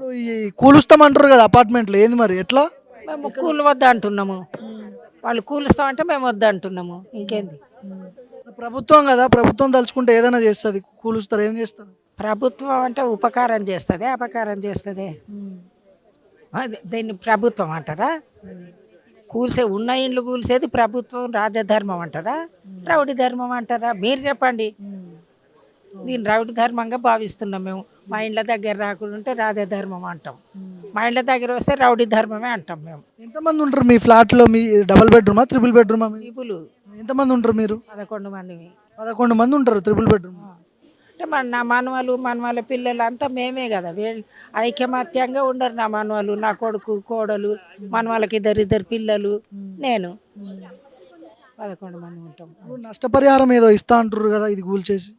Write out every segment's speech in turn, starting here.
ఇప్పుడు ఈ కూలుస్తామంటారు కదా అపార్ట్మెంట్లు ఏంది మరి ఎట్లా? మేము కూలి వద్ద అంటున్నాము. వాళ్ళు కూలుస్తామంటే మేము వద్ద అంటున్నాము. ఇంకేంది? ప్రభుత్వం కదా, ప్రభుత్వం తలుచుకుంటే ఏదైనా చేస్తుంది. కూలుస్తారు, ఏం చేస్తారు? ప్రభుత్వం అంటే ఉపకారం చేస్తుంది, అపకారం చేస్తుంది. అది దీన్ని ప్రభుత్వం అంటారా? ఉన్న ఇండ్లు కూల్చేది ప్రభుత్వం రాజధర్మం అంటారా, రౌడీ ధర్మం అంటారా? మీరు చెప్పండి. దీన్ని రౌడీ ధర్మంగా భావిస్తున్నాం మేము. మా ఇండ్ల దగ్గర రాకుండా ఉంటే రాజధర్మం అంటాం, మా ఇండ్ల దగ్గర వస్తే రౌడీ ధర్మమే అంటాం మేము. ఎంతమంది ఉంటారు మీ ఫ్లాట్లో? మీ డబుల్ బెడ్రూమా, త్రిబుల్ బెడ్రూమా? పీపులు ఎంతమంది ఉంటారు మీరు? 11 మందిని. 11 మంది ఉంటారు త్రిబుల్ బెడ్రూమ్. అంటే నా మనవలు మనవల పిల్లలు అంతా మేమే కదా. వీళ్ళు ఐకమత్యంగా ఉండరు. నా మనవలు, నా కొడుకు, కోడలు, మనవాళ్ళకి ఇద్దరు పిల్లలు, నేను 11 మంది ఉంటాం. నష్టపరిహారం ఏదో ఇస్తా అంటారు కదా, ఇది కూల్చేసి.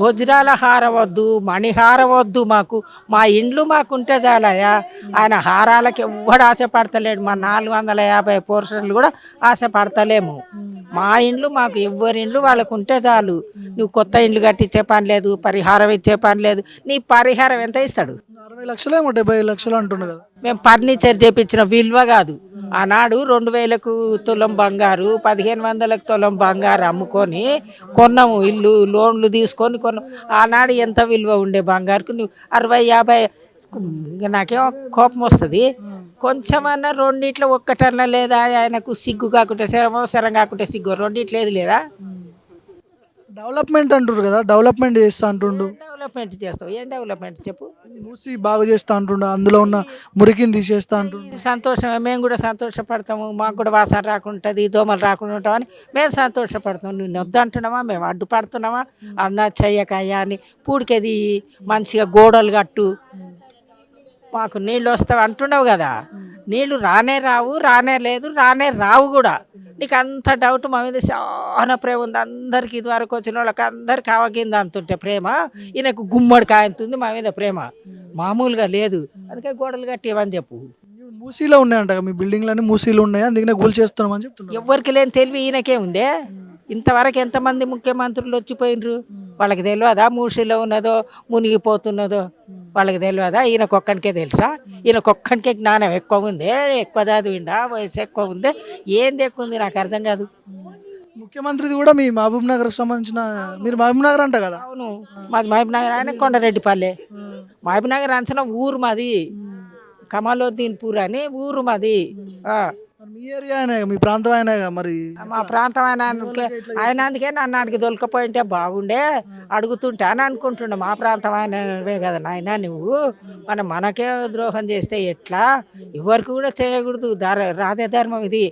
వజ్రాల హారవద్దు, మణిహారవద్దు, మాకు మా ఇండ్లు మాకుంటే చాలయా. ఆయన హారాలకు ఎవ్వడు ఆశపడతలేడు. మా 450 పోర్షన్లు కూడా ఆశపడతలేము. మా ఇండ్లు మాకు ఎవ్వరి ఇండ్లు వాళ్ళకు ఉంటే చాలు. నువ్వు కొత్త ఇండ్లు కట్టించే పని లేదు, పరిహారం ఇచ్చే పని లేదు. నీ పరిహారం ఎంత ఇస్తాడు? 60 లక్షలేమో, 70 లక్షలు అంటుండే కదా. మేము ఫర్నిచర్ చేపించిన విలువ కాదు. ఆనాడు 2000కు తులం బంగారు, 1500కు తులం బంగారు అమ్ముకొని కొన్నాము. ఇల్లు లోన్లు తీసుకొని కొన్నాం. ఆనాడు ఎంత విలువ ఉండే బంగారుకు? నువ్వు 60-50. నాకేమో కోపం వస్తుంది. కొంచెమన్నా రెండిట్లో ఒక్కటన్నా లేదా? ఆయనకు సిగ్గు కాకుంటే శరమో, శరం కాకుంటే సిగ్గు, రెండిట్లేదు లేదా? డెవలప్మెంట్ అంటారు కదా, డెవలప్మెంట్ చేస్తా అంటుండు. డెవలప్మెంట్ చేస్తావు? ఏం డెవలప్మెంట్ చెప్పు? మూసి బాగా చేస్తా అంటుండు, అందులో ఉన్న మురికిని తీసేస్తా అంటుండు. ఇది సంతోషమే. మేము కూడా సంతోషపడతాము. మాకు కూడా వాసన రాకుంటుంది, దోమలు రాకుండా ఉంటామని మేము సంతోషపడతాం. నువ్వు వద్దంటున్నావా? మేము అడ్డుపడుతున్నావా? అన్న చెయ్యకయ్యా అని పూడికేది మంచిగా గోడలు కట్టు, మాకు నీళ్ళు వస్తావు అంటున్నావు కదా. నీళ్ళు రానే రావు, రానే లేదు, రానే రావు కూడా. నీకు అంత డౌట్ మా మీద చాలా ప్రేమ ఉంది. అందరికి ఇదివరకు వచ్చిన వాళ్ళకి అందరికి ఆవగింది అంతుంటే ప్రేమ, ఈయనకు గుమ్మడి కాయంతుంది మా మీద ప్రేమ. మామూలుగా లేదు. అందుకే గోడలు కట్టివని చెప్పు. మూసీలో ఉన్నాయంట మీ బిల్డింగ్లన్నీ, మూసీలు ఉన్నాయి, అందుకనే కూల్ చేస్తున్నామని చెప్తున్నారు. ఎవరికి లేని తెలివి ఈయనకే ఉందే. ఇంతవరకు ఎంతమంది ముఖ్యమంత్రులు వచ్చిపోయినరు? వాళ్ళకి తెలియదా మూసీలో ఉన్నదో మునిగిపోతున్నదో? వాళ్ళకి తెలియదా? ఈయనకొక్కనికే తెలుసా? ఈయనకొక్కనికే జ్ఞానం ఎక్కువ ఉందే? ఎక్కువ చదివిండా? వయసు ఎక్కువ ఉందే? ఏంది ఎక్కువ ఉంది? నాకు అర్థం కాదు. ముఖ్యమంత్రిది కూడా మీ మహబూబ్ నగర్కి సంబంధించిన, మీరు మహబూబ్ నగర్ అంట కదా? అవును, మాది మహబూబ్ నగర్. ఆయన కొండరెడ్డిపల్లె. మహబూబ్ నగర్ అంచనా ఊరు మాది, కమలోద్దీన్ పూర్ అని ఊరు మాది. మీ ఏరియా అయినా, మీ ప్రాంతం అయినా మరి? మా ప్రాంతం ఆయన అందుకే నన్ను అడిగి దొలకపోయింటే బాగుండే, అడుగుతుంటే అని అనుకుంటుండే. మా ప్రాంతం ఆయనవే కదా నాయన నువ్వు. మనకే ద్రోహం చేస్తే ఎట్లా? ఎవరికి కూడా చేయకూడదు. రాజధర్మం ఇది.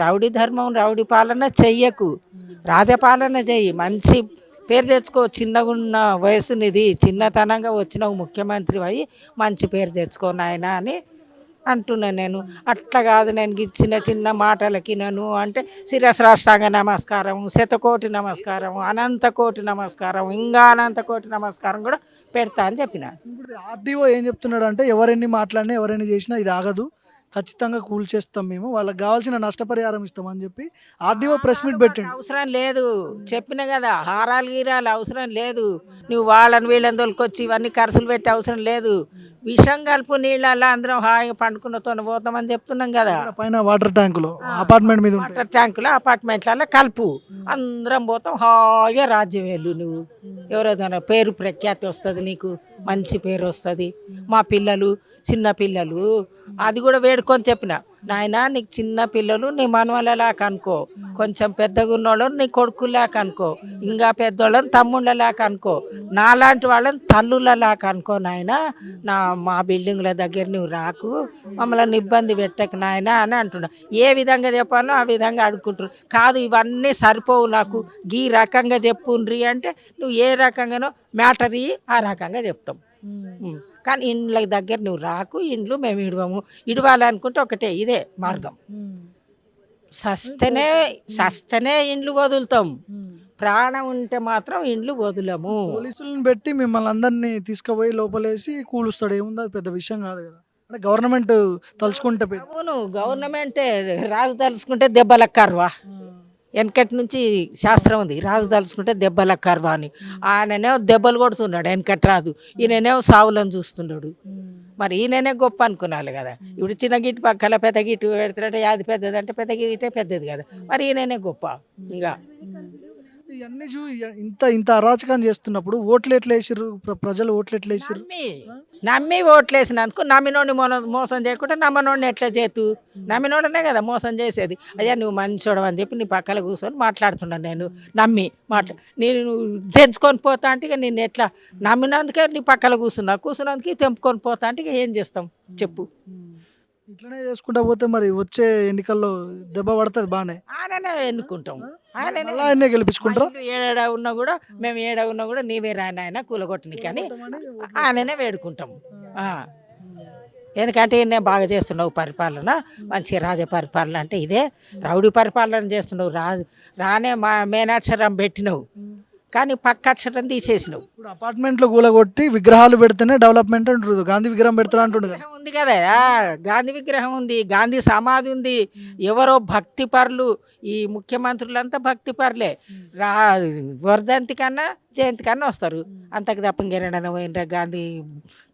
రౌడీ ధర్మం, రౌడీ పాలన చెయ్యకు, రాజపాలన చెయ్యి. మంచి పేరు తెచ్చుకో. చిన్నగా ఉన్న వయసునిది, చిన్నతనంగా వచ్చిన ముఖ్యమంత్రి అయ్యి మంచి పేరు తెచ్చుకో నాయన అని అంటున్నాను నేను. అట్లా కాదు, నేను చిన్న చిన్న మాటలకి నన్ను అంటే శిరస్రాష్టాంగ నమస్కారం, శతకోటి నమస్కారం, అనంతకోటి నమస్కారం, ఇంకా అనంతకోటి నమస్కారం కూడా పెడతా అని చెప్పిన. ఇప్పుడు ఆర్డీఓ ఏం చెప్తున్నాడు అంటే, ఎవరెన్ని మాట్లాడినా ఎవరైనా చేసినా ఇది ఆగదు, ఖచ్చితంగా కూల్ చేస్తాం, మేము వాళ్ళకి కావాల్సిన నష్టపరిహారం ఇస్తామని చెప్పి ఆర్డీఓ ప్రెస్ మీట్ పెట్టండి. అవసరం లేదు, చెప్పిన కదా. హారాలు గీరాలు అవసరం లేదు. నువ్వు వాళ్ళని వీళ్ళని తోలుకొచ్చి ఇవన్నీ ఖర్చులు పెట్టే అవసరం లేదు. విషం కలుపు నీళ్ళల్లో అందరం హాయిగా పండుకున్నతో పోతామని చెప్తున్నాం కదా. పైన వాటర్ ట్యాంకులో అపార్ట్మెంట్ మీద వాటర్ ట్యాంకులో అపార్ట్మెంట్లలో కలుపు, అందరం పోతాం హాయిగా. రాజ్యం వెళ్ళు నువ్వు. ఎవరైనా పేరు ప్రఖ్యాతి వస్తుంది, నీకు మంచి పేరు వస్తుంది. మా పిల్లలు, చిన్న పిల్లలు, అది కూడా వేడుకొని చెప్పిన, నాయన నీకు చిన్న పిల్లలు నీ మనవలలాక అనుకో, కొంచెం పెద్దగా ఉన్నోళ్ళని నీ కొడుకులాక అనుకో, ఇంకా పెద్దోళ్ళని తమ్ముళ్ళలాక అనుకో, నాలాంటి వాళ్ళని తల్లులలాక అనుకో నాయన. మా బిల్డింగ్ల దగ్గర నువ్వు రాకు, మమ్మల్ని ఇబ్బంది పెట్టకు నాయన అని అంటున్నా. ఏ విధంగా చెప్పాలో ఆ విధంగా అడుక్కుంటారు. కాదు ఇవన్నీ సరిపోవు నాకు, ఈ రకంగా చెప్పుండ్రి అంటే నువ్వు ఏ రకంగానో మ్యాటర్ ఆ రకంగా చెప్తాం. కానీ ఇండ్ల దగ్గర నువ్వు రాకు, ఇండ్లు మేము ఇడవాలనుకుంటే ఒకటే ఇదే మార్గం. సస్తనే ఇండ్లు వదులుతాం, ప్రాణం ఉంటే మాత్రం ఇండ్లు వదులము. పోలీసులను పెట్టి మిమ్మల్ని అందరినీ తీసుకుపోయి లోపలేసి కూలుస్తాడు, ఏముంది, అది పెద్ద విషయం కాదు కదా. అంటే గవర్నమెంట్ తలుచుకుంటే అవును, గవర్నమెంటే. రాజు తలుచుకుంటే దెబ్బలకు కర్వా. వెనకటి నుంచి శాస్త్రం ఉంది, రాజు తలుచుకుంటే దెబ్బలకు కర్వా అని. ఆయననేమో దెబ్బలు కొడుతున్నాడు వెనకటి రాజు, ఈయననేమో సావులను చూస్తున్నాడు. మరి ఈయననే గొప్ప అనుకున్నాను కదా. ఇప్పుడు చిన్న గిట్టు పక్కల పెద్ద గిట్టు పెడుతుంటే అది పెద్దది అంటే పెద్ద గిట్టే పెద్దది కదా, మరి ఈయననే గొప్ప. ఇంకా ఇవన్నీ ఇంత ఇంత అరాచకం చేస్తున్నప్పుడు ఓట్లు ఎట్లా వేసిర్రు? ప్రజలు ఓట్లు ఎట్లా వేసిర్రు? నమ్మి ఓట్లేసినందుకు నమ్మినోడిని మోసం చేయకుండా నమ్మనోడిని ఎట్లా చేతు, నమ్మినోడనే కదా మోసం చేసేది. అయ్యా నువ్వు మంచోడు అని చెప్పి నీ పక్కన కూర్చొని మాట్లాడుతున్నాను నేను, నమ్మి నేను తెంచుకొని పోతా అంటే ఇక నేను ఎట్లా నమ్మినందుకే నీ పక్కన కూర్చున్నందుకు తెంపుకొని పోతా అంటే ఇక ఏం చేస్తాం చెప్పు. ఇట్లనే చేసుకుంటా పోతే మరి వచ్చే ఎన్నికల్లో దెబ్బ పడుతుంది బాగానే. ఆయననే ఎన్నుకుంటాం, ఆయననే మళ్ళా ఆయన్నే గెలిపించుకుంటారా? ఏడ ఉన్నా కూడా మేము ఏడ ఉన్నా కూడా నీవే రాని ఆయన కూలగొట్టని కానీ ఆయననే వేడుకుంటాం. ఆ. ఎందుకంటే ఈయనే బాగా చేస్తున్నావు పరిపాలన, మంచిగా రాజ పరిపాలన అంటే ఇదే. రౌడీ పరిపాలన చేస్తున్నావు, రానే మా మేనాక్షరం పెట్టినావు కానీ పక్క అక్షరం తీసేసినావు. ఇప్పుడు అపార్ట్మెంట్లో కూలగొట్టి విగ్రహాలు పెడితేనే డెవలప్మెంట్ అంటారు. గాంధీ విగ్రహం పెడతా అంటుండే కదా. విగ్రహం ఉంది కదా, గాంధీ విగ్రహం ఉంది, గాంధీ సమాధి ఉంది. ఎవరో భక్తి పరులు, ఈ ముఖ్యమంత్రులంతా భక్తి పరులే. వర్ధంతి కన్నా జయంతి కన్నా వస్తారు, అంతకు తప్ప ఇంకేనా పోయినరా గాంధీ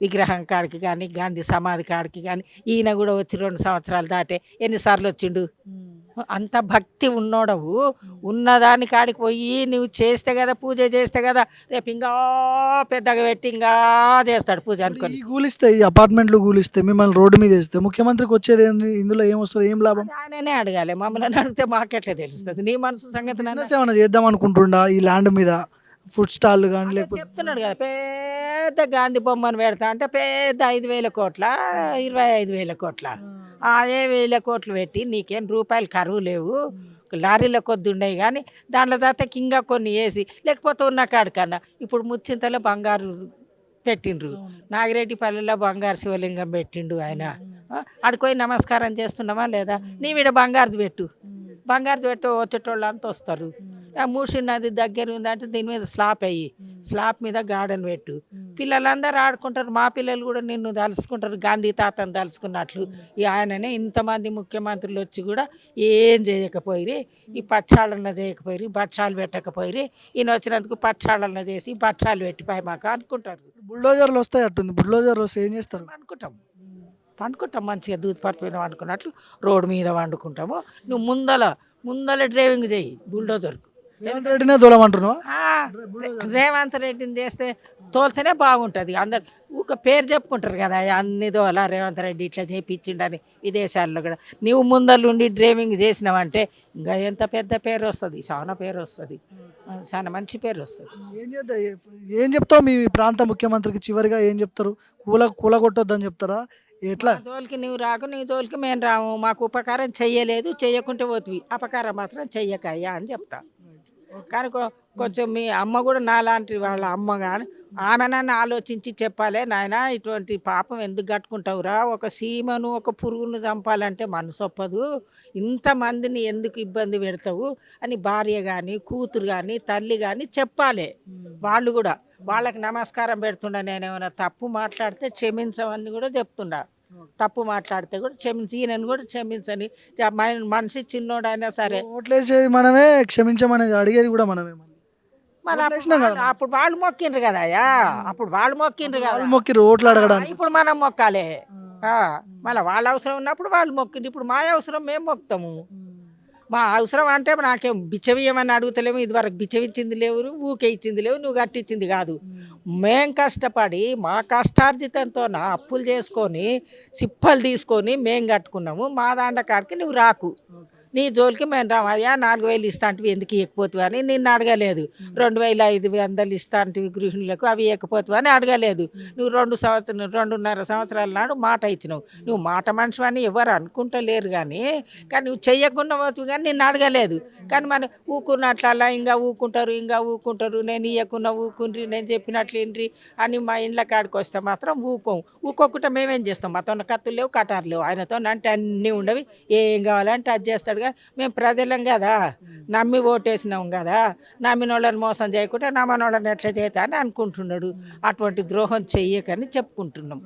విగ్రహం కాడికి కానీ గాంధీ సమాధి కాడికి కానీ. ఈయన కూడా వచ్చి 2 సంవత్సరాలు దాటే ఎన్నిసార్లు వచ్చిండు. అంత భక్తి ఉన్నోడవు ఉన్నదాని కాడికి పోయి నువ్వు చేస్తే కదా, పూజ చేస్తే కదా రేపు ఇంకా పెద్దగా పెట్టి ఇంకా చేస్తాడు పూజ అనుకొని. ఈ కూలిస్తే, ఈ అపార్ట్మెంట్లు కూలిస్తే, మిమ్మల్ని రోడ్డు మీద వేస్తే ముఖ్యమంత్రికి వచ్చేది ఏంది? ఇందులో ఏమొస్తుంది? ఏం లాభం? ఆయననే అడగాలి, మమ్మల్ని అడిగితే మాకెట్లా తెలుస్తుంది నీ మనసు సంగతి. బిజినెస్ ఏమైనా చేద్దాం అనుకుంటుండా ఈ ల్యాండ్ మీద? ఫుడ్ స్టాల్ కానీ లేకపోతే చెప్తున్నాడు కదా పెద్ద గాంధీ బొమ్మను పెడతా అంటే పెద్ద 5,000 కోట్ల 25,000 కోట్ల 10,000 కోట్లు పెట్టి నీకేం రూపాయలు కరువు లేవు, లారీల కొద్ది ఉన్నాయి కానీ దాంట్లో తర్వాత ఇంకా కొన్ని వేసి లేకపోతే ఉన్న కాడికన్నా. ఇప్పుడు ముచ్చింతలో బంగారు పెట్టిండ్రు, నాగిరెడ్డిపల్లిలో బంగారు శివలింగం పెట్టిండు ఆయన. ఆడిపోయి నమస్కారం చేస్తున్నామా లేదా? నీ వీడ బంగారుది పెట్టు, బంగారుది పెట్టు, వచ్చేటోళ్ళు అంతా వస్తారు. మూసి నది దగ్గర ఉందంటే దీని మీద స్లాబ్ అయ్యి, స్లాబ్ మీద గార్డెన్ పెట్టు, పిల్లలందరూ ఆడుకుంటారు. మా పిల్లలు కూడా నిన్ను తలుసుకుంటారు, గాంధీ తాతను తలుసుకున్నట్లు. ఈ ఆయననే ఇంతమంది ముఖ్యమంత్రులు వచ్చి కూడా ఏం చేయకపోయి, ఈ పక్షాలన చేయకపోయి, భక్షాలు పెట్టకపోయి, ఈయన వచ్చినందుకు పక్షాలన చేసి భక్షాలు పెట్టిపోయి మాకు అనుకుంటారు. బుల్డోజర్లు వస్తాయి అట్టుంది. బుల్డోజర్లు వస్తే ఏం చేస్తారు? పండుకుంటాం మంచిగా దూదపరుపు మీద వండుకున్నట్లు రోడ్డు మీద వండుకుంటాము. నువ్వు ముందల డ్రైవింగ్ చేయి బుల్డోజర్కు. రేవంత్ రెడ్డినే దూలమంటున్నావా? రేవంత్ రెడ్డిని చేస్తే తోలితేనే బాగుంటుంది. అందరు ఒక పేరు చెప్పుకుంటారు కదా, అన్ని దోల రేవంత్ రెడ్డి ఇట్లా చేయించిండని. విదేశాల్లో కూడా నువ్వు ముందరుండి డ్రైవింగ్ చేసినావంటే ఇంకా ఎంత పెద్ద పేరు వస్తుంది, చాలా పేరు వస్తుంది, చాలా మంచి పేరు వస్తుంది. ఏం చెప్తావు మీ ప్రాంత ముఖ్యమంత్రికి? చివరిగా ఏం చెప్తారు? కూలగొట్టొద్దని చెప్తారా? ఎట్లా? జోలికి నువ్వు రాకు, నీ జోలికి మేము రాము, మాకు ఉపకారం చెయ్యలేదు, చెయ్యకుంటే పోతుంది, అపకారం మాత్రం చెయ్యకయ్యా అని చెప్తా. కానీ కొంచెం మీ అమ్మ కూడా నాలాంటి వాళ్ళ అమ్మ కానీ ఆమెనన్నా ఆలోచించి చెప్పాలి, నాయన ఇటువంటి పాపం ఎందుకు కట్టుకుంటావురా, ఒక సీమను ఒక పురుగును చంపాలంటే మనసు ఒప్పదు, ఇంతమందిని ఎందుకు ఇబ్బంది పెడతావు అని భార్య కానీ కూతురు కానీ తల్లి కానీ చెప్పాలి. వాళ్ళు కూడా వాళ్ళకి నమస్కారం పెడుతుండ, నేను ఏమైనా తప్పు మాట్లాడితే క్షమించమని కూడా చెప్తుండా. తప్పు మాట్లాడితే కూడా క్షమించి, ఈయనను కూడా క్షమించని. మనిషి చిన్నోడైనా సరే ఓట్లేసేది మనమే, క్షమించమనేది అడిగేది కూడా మనమే. అప్పుడు వాళ్ళు మొక్కిండ్రు కదా, అప్పుడు వాళ్ళు మొక్కిండ్రు కదా, మొక్కిరు ఓట్లు అడగడానికి. ఇప్పుడు మనం మొక్కాలి. మళ్ళీ వాళ్ళ అవసరం ఉన్నప్పుడు వాళ్ళు మొక్కిండ్రు, ఇప్పుడు మా అవసరం మేము మొక్కుతాము. మా అవసరం అంటే నాకేం బిచ్చవియమని అడుగుతలేము, ఇదివరకు బిచ్చవిచ్చింది లేవు, ఊకే ఇచ్చింది లేవు, నువ్వు కట్టించింది కాదు. మేం కష్టపడి మా కష్టార్జితంతో నా అప్పులు చేసుకొని సిప్పలు తీసుకొని మేం కట్టుకున్నాము. మా దాండ కాడికి నువ్వు రాకు, నీ జోలికి మేము రామయ్యా. 4,000 ఇస్తాంటివి ఎందుకు ఇవ్వకపోతువు అని నిన్ను అడగలేదు. 2,500 ఇస్తాంటివి గృహిణులకు, అవి ఇవ్వకపోతువు అని అడగలేదు. నువ్వు 2.5 సంవత్సరాల నాడు మాట ఇచ్చినావు. నువ్వు మాట మనిషి అని ఎవరు అనుకుంటలేరు కానీ నువ్వు చెయ్యకుండా పోతువు కానీ నిన్ను అడగలేదు. కానీ మన ఊకున్నట్లలా ఇంకా ఊకుంటారు, నేను ఇవ్వకుండా ఊకుండ్రి, నేను చెప్పినట్లు ఇండ్రి అని మా ఇండ్ల కాడికి వస్తే మాత్రం ఊకోకుండా మేమేం చేస్తాం? మాతో కత్తులు లేవు, కటారు లేవు, ఆయనతో అంటే అన్నీ ఉండవి, ఏం కావాలంటే అది చేస్తాడు. మేము ప్రజలం కదా, నమ్మి ఓటేసినాం కదా, నమ్మిన వాళ్ళని మోసం చేయకుండా నమ్మని వాళ్ళని ఎట్లా చేస్తా అని అనుకుంటున్నాడు. అటువంటి ద్రోహం చెయ్యకని చెప్పుకుంటున్నాం.